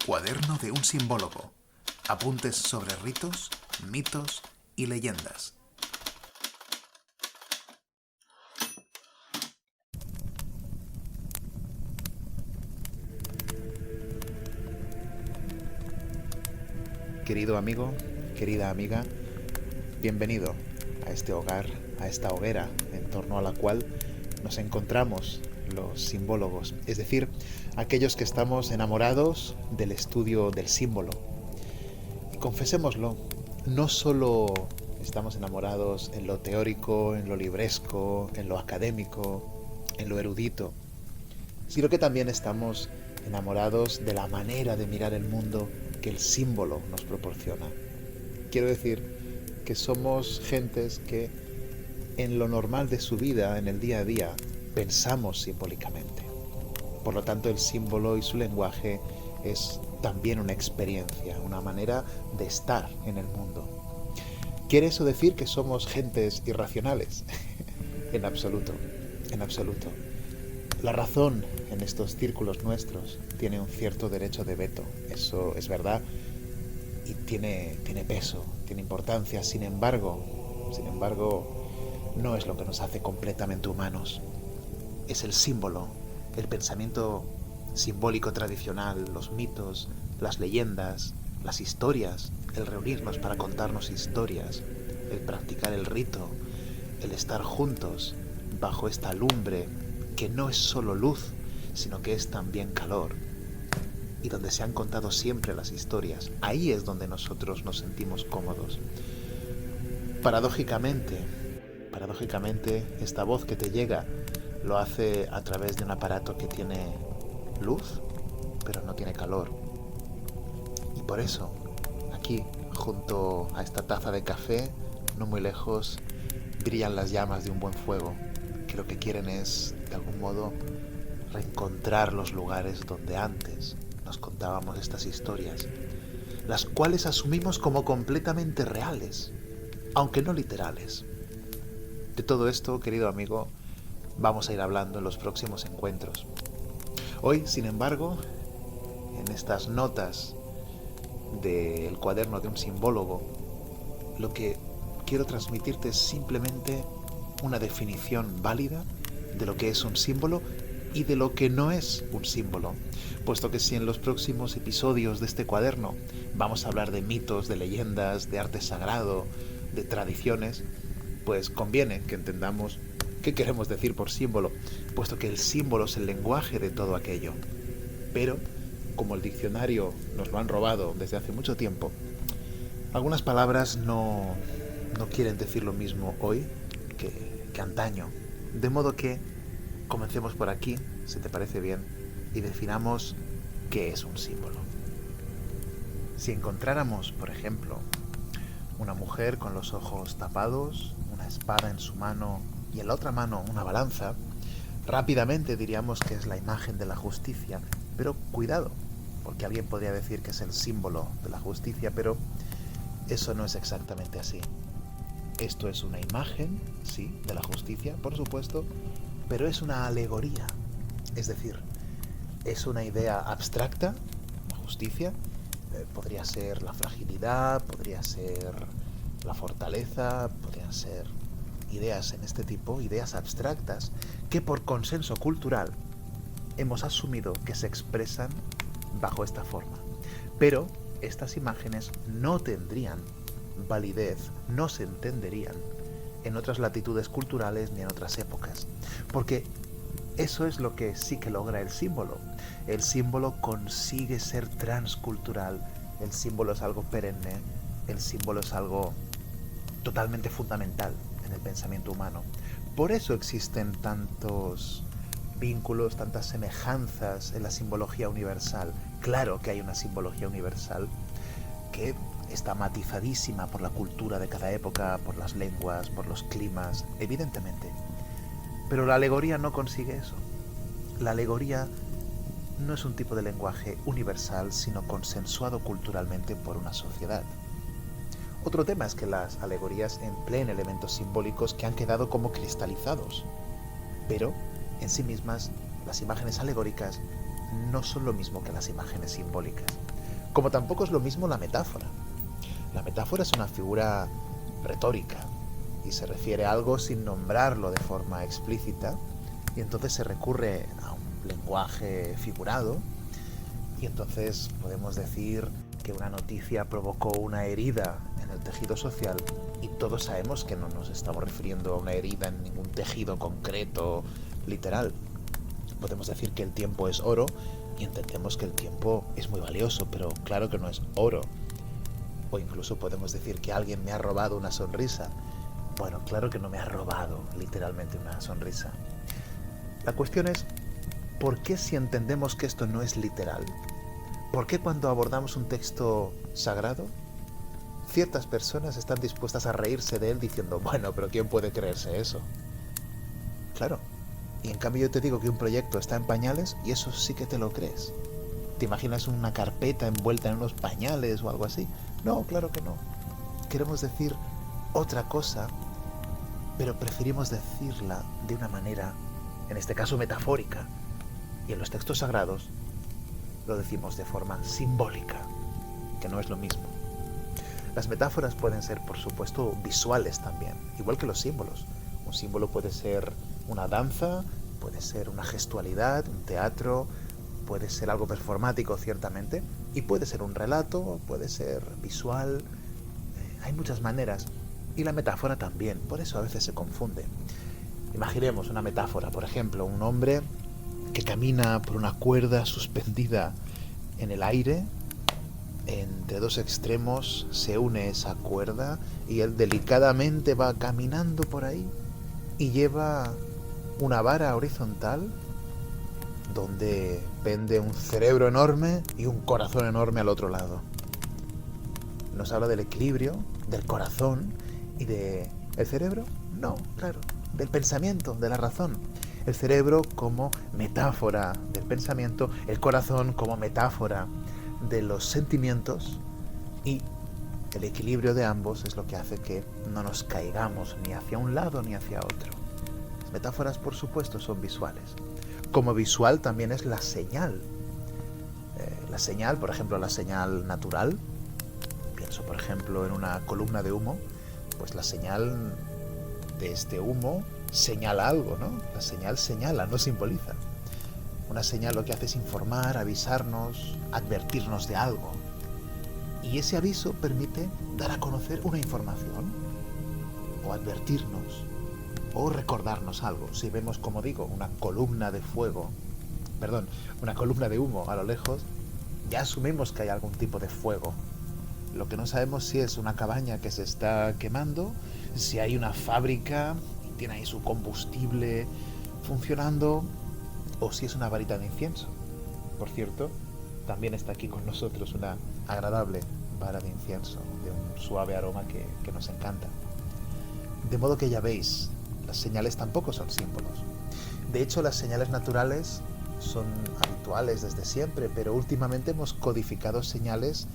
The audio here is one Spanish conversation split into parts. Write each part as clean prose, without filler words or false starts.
Cuaderno de un simbólogo. Apuntes sobre ritos, mitos y leyendas. Querido amigo, querida amiga, bienvenido a este hogar, a esta hoguera en torno a la cual nos encontramos los simbólogos, es decir, aquellos que estamos enamorados del estudio del símbolo. Y confesémoslo, no solo estamos enamorados en lo teórico, en lo libresco, en lo académico, en lo erudito, sino que también estamos enamorados de la manera de mirar el mundo que el símbolo nos proporciona. Quiero decir que somos gentes que en lo normal de su vida, en el día a día, pensamos simbólicamente. Por lo tanto, el símbolo y su lenguaje es también una experiencia, una manera de estar en el mundo. ¿Quiere eso decir que somos gentes irracionales? En absoluto, en absoluto. La razón en estos círculos nuestros tiene un cierto derecho de veto, eso es verdad, y tiene peso, tiene importancia. Sin embargo, no es lo que nos hace completamente humanos. Es el símbolo, el pensamiento simbólico tradicional, los mitos, las leyendas, las historias, el reunirnos para contarnos historias, el practicar el rito, el estar juntos bajo esta lumbre que no es solo luz, sino que es también calor, y donde se han contado siempre las historias. Ahí es donde nosotros nos sentimos cómodos. Paradójicamente, esta voz que te llega lo hace a través de un aparato que tiene luz, pero no tiene calor. Y por eso, aquí, junto a esta taza de café, no muy lejos, brillan las llamas de un buen fuego, que lo que quieren es, de algún modo, reencontrar los lugares donde antes nos contábamos estas historias, las cuales asumimos como completamente reales, aunque no literales. De todo esto, querido amigo, vamos a ir hablando en los próximos encuentros. Hoy, sin embargo, en estas notas del cuaderno de un simbólogo, lo que quiero transmitirte es simplemente una definición válida de lo que es un símbolo y de lo que no es un símbolo, puesto que si en los próximos episodios de este cuaderno vamos a hablar de mitos, de leyendas, de arte sagrado, de tradiciones, pues conviene que entendamos qué queremos decir por símbolo, puesto que el símbolo es el lenguaje de todo aquello. Pero, como el diccionario nos lo han robado desde hace mucho tiempo, algunas palabras no quieren decir lo mismo hoy que antaño. De modo que comencemos por aquí, si te parece bien, y definamos qué es un símbolo. Si encontráramos, por ejemplo, una mujer con los ojos tapados, una espada en su mano y en la otra mano una balanza, rápidamente diríamos que es la imagen de la justicia. Pero cuidado, porque alguien podría decir que es el símbolo de la justicia, pero eso no es exactamente así. Esto es una imagen, sí, de la justicia, por supuesto, pero es una alegoría. Es decir, es una idea abstracta, la justicia, podría ser la fragilidad, podría ser la fortaleza, podrían ser ideas en este tipo, ideas abstractas, que por consenso cultural hemos asumido que se expresan bajo esta forma. Pero estas imágenes no tendrían validez, no se entenderían en otras latitudes culturales ni en otras épocas, porque eso es lo que sí que logra el símbolo. El símbolo consigue ser transcultural, el símbolo es algo perenne, el símbolo es algo totalmente fundamental en el pensamiento humano. Por eso existen tantos vínculos, tantas semejanzas en la simbología universal. Claro que hay una simbología universal que está matizadísima por la cultura de cada época, por las lenguas, por los climas, evidentemente. Pero la alegoría no consigue eso. La alegoría no es un tipo de lenguaje universal, sino consensuado culturalmente por una sociedad. Otro tema es que las alegorías empleen elementos simbólicos que han quedado como cristalizados, pero en sí mismas las imágenes alegóricas no son lo mismo que las imágenes simbólicas. Como tampoco es lo mismo la metáfora. La metáfora es una figura retórica y se refiere a algo sin nombrarlo de forma explícita, y entonces se recurre a un lenguaje figurado, y entonces podemos decir que una noticia provocó una herida en el tejido social, y todos sabemos que no nos estamos refiriendo a una herida en ningún tejido concreto, literal. Podemos decir que el tiempo es oro y entendemos que el tiempo es muy valioso, pero claro que no es oro. O incluso podemos decir que alguien me ha robado una sonrisa. Bueno, claro que no me ha robado literalmente una sonrisa. La cuestión es, ¿por qué si entendemos que esto no es literal? ¿Por qué cuando abordamos un texto sagrado, ciertas personas están dispuestas a reírse de él diciendo, bueno, pero ¿quién puede creerse eso? Claro. Y en cambio yo te digo que un proyecto está en pañales y eso sí que te lo crees. ¿Te imaginas una carpeta envuelta en unos pañales o algo así? No, claro que no. Queremos decir otra cosa, pero preferimos decirla de una manera, en este caso metafórica. Y en los textos sagrados lo decimos de forma simbólica, que no es lo mismo. Las metáforas pueden ser, por supuesto, visuales también, igual que los símbolos. Un símbolo puede ser una danza, puede ser una gestualidad, un teatro, puede ser algo performático, ciertamente, y puede ser un relato, puede ser visual. Hay muchas maneras. Y la metáfora también, por eso a veces se confunde. Imaginemos una metáfora, por ejemplo, un hombre que camina por una cuerda suspendida en el aire. Entre dos extremos se une esa cuerda y él delicadamente va caminando por ahí y lleva una vara horizontal donde pende un cerebro enorme y un corazón enorme al otro lado. Nos habla del equilibrio, del corazón y del cerebro. No, claro, del pensamiento, de la razón. El cerebro como metáfora del pensamiento, el corazón como metáfora de los sentimientos, y el equilibrio de ambos es lo que hace que no nos caigamos ni hacia un lado ni hacia otro. Las metáforas, por supuesto, son visuales. Como visual también es la señal. La señal, por ejemplo, la señal natural. Pienso, por ejemplo, en una columna de humo. Pues la señal de este humo señala algo, ¿no? La señal señala, no simboliza. Una señal lo que hace es informar, avisarnos, advertirnos de algo. Y ese aviso permite dar a conocer una información, o advertirnos, o recordarnos algo. Si vemos, como digo, una columna de humo a lo lejos, ya asumimos que hay algún tipo de fuego. Lo que no sabemos si es una cabaña que se está quemando, si hay una fábrica y tiene ahí su combustible funcionando, o si es una varita de incienso. Por cierto, también está aquí con nosotros una agradable vara de incienso, de un suave aroma que nos encanta. De modo que ya veis, las señales tampoco son símbolos. De hecho, las señales naturales son habituales desde siempre, pero últimamente hemos codificado señales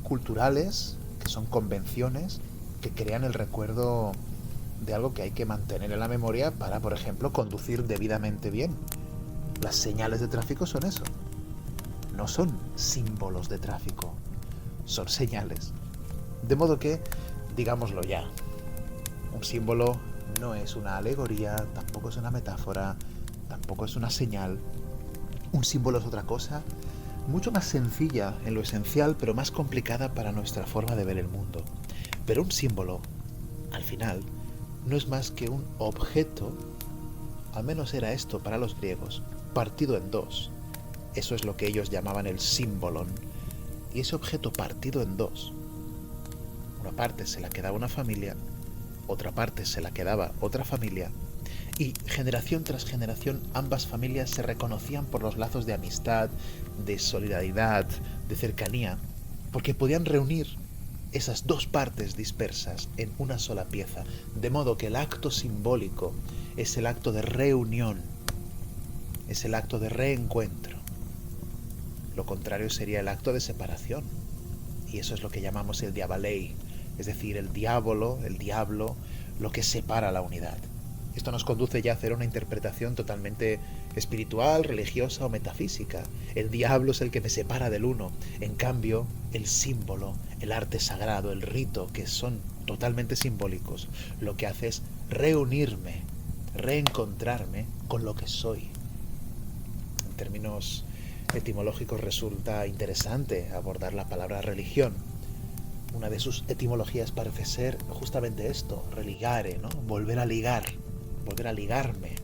culturales, que son convenciones, que crean el recuerdo de algo que hay que mantener en la memoria para, por ejemplo, conducir debidamente bien. Las señales de tráfico son eso. No son símbolos de tráfico, son señales. De modo que, digámoslo ya, un símbolo no es una alegoría, tampoco es una metáfora, tampoco es una señal. Un símbolo es otra cosa, mucho más sencilla en lo esencial, pero más complicada para nuestra forma de ver el mundo. Pero un símbolo, al final, no es más que un objeto, al menos era esto para los griegos, partido en dos. Eso es lo que ellos llamaban el símbolon. Y ese objeto partido en dos, una parte se la quedaba una familia, otra parte se la quedaba otra familia, y generación tras generación ambas familias se reconocían por los lazos de amistad, de solidaridad, de cercanía, porque podían reunir esas dos partes dispersas en una sola pieza, de modo que el acto simbólico es el acto de reunión, es el acto de reencuentro. Lo contrario sería el acto de separación, y eso es lo que llamamos el diabalei, es decir, el diablo, lo que separa la unidad. Esto nos conduce ya a hacer una interpretación totalmente espiritual, religiosa o metafísica. El diablo es el que me separa del uno. En cambio, el símbolo, el arte sagrado, el rito, que son totalmente simbólicos, lo que hace es reunirme, reencontrarme con lo que soy. En términos etimológicos resulta interesante abordar la palabra religión. Una de sus etimologías parece ser justamente esto, religare, ¿no? Volver a ligar, volver a ligarme,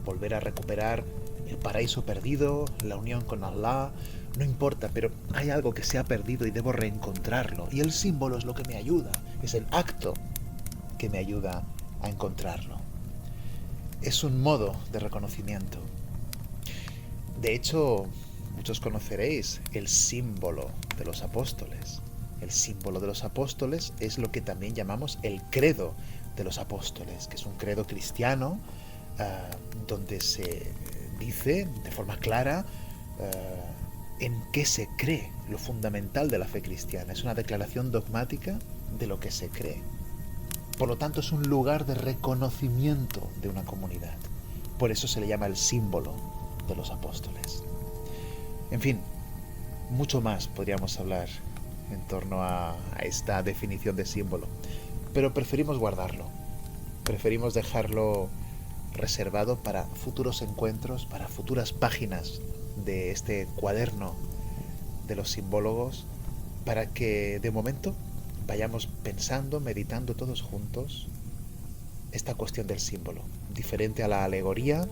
volver a recuperar el paraíso perdido, la unión con Allah. No importa, pero hay algo que se ha perdido y debo reencontrarlo. Y el símbolo es lo que me ayuda, es el acto que me ayuda a encontrarlo. Es un modo de reconocimiento. De hecho, muchos conoceréis el símbolo de los apóstoles. El símbolo de los apóstoles es lo que también llamamos el credo de los apóstoles, que es un credo cristiano donde se dice de forma clara en qué se cree, lo fundamental de la fe cristiana. Es una declaración dogmática de lo que se cree. Por lo tanto, es un lugar de reconocimiento de una comunidad. Por eso se le llama el símbolo de los apóstoles. En fin, mucho más podríamos hablar en torno a esta definición de símbolo, pero preferimos guardarlo, preferimos dejarlo reservado para futuros encuentros, para futuras páginas de este cuaderno de los simbólogos, para que de momento vayamos pensando, meditando todos juntos esta cuestión del símbolo, diferente a la alegoría,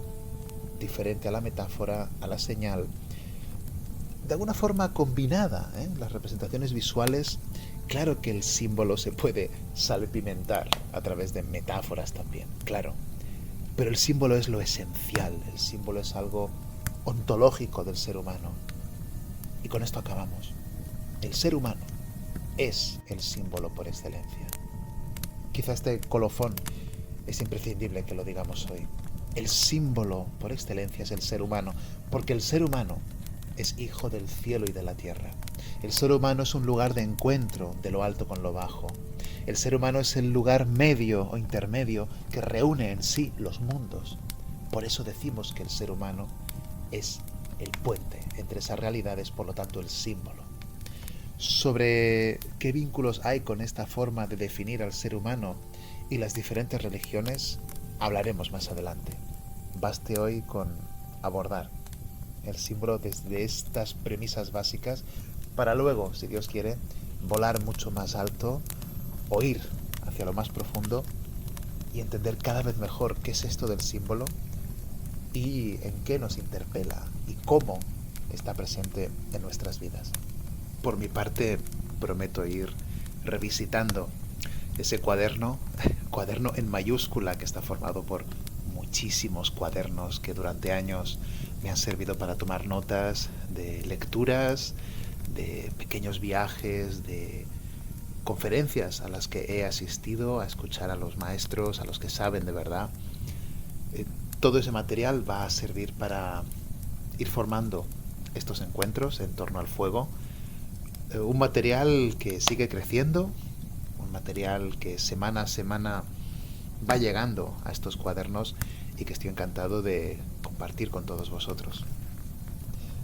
diferente a la metáfora, a la señal, de alguna forma combinada, las representaciones visuales. Claro que el símbolo se puede salpimentar a través de metáforas también, claro, pero el símbolo es lo esencial, el símbolo es algo ontológico del ser humano. Y con esto acabamos. El ser humano es el símbolo por excelencia. Quizá este colofón es imprescindible que lo digamos hoy. El símbolo por excelencia es el ser humano, porque el ser humano es hijo del cielo y de la tierra. El ser humano es un lugar de encuentro de lo alto con lo bajo. El ser humano es el lugar medio o intermedio que reúne en sí los mundos. Por eso decimos que el ser humano es el puente entre esas realidades, por lo tanto el símbolo. Sobre qué vínculos hay con esta forma de definir al ser humano y las diferentes religiones hablaremos más adelante. Baste hoy con abordar el símbolo desde estas premisas básicas para luego, si Dios quiere, volar mucho más alto o ir hacia lo más profundo y entender cada vez mejor qué es esto del símbolo y en qué nos interpela y cómo está presente en nuestras vidas. Por mi parte, prometo ir revisitando ese cuaderno en mayúscula que está formado por muchísimos cuadernos que durante años me han servido para tomar notas de lecturas, de pequeños viajes, de conferencias a las que he asistido, a escuchar a los maestros, a los que saben de verdad. Todo ese material va a servir para ir formando estos encuentros en torno al fuego. Un material que sigue creciendo, un material que semana a semana va llegando a estos cuadernos y que estoy encantado de compartir con todos vosotros.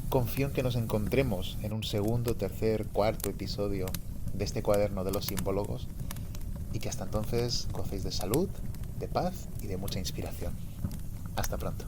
Confío en que nos encontremos en un segundo, tercer, cuarto episodio de este cuaderno de los simbólogos y que hasta entonces gocéis de salud, de paz y de mucha inspiración. Hasta pronto.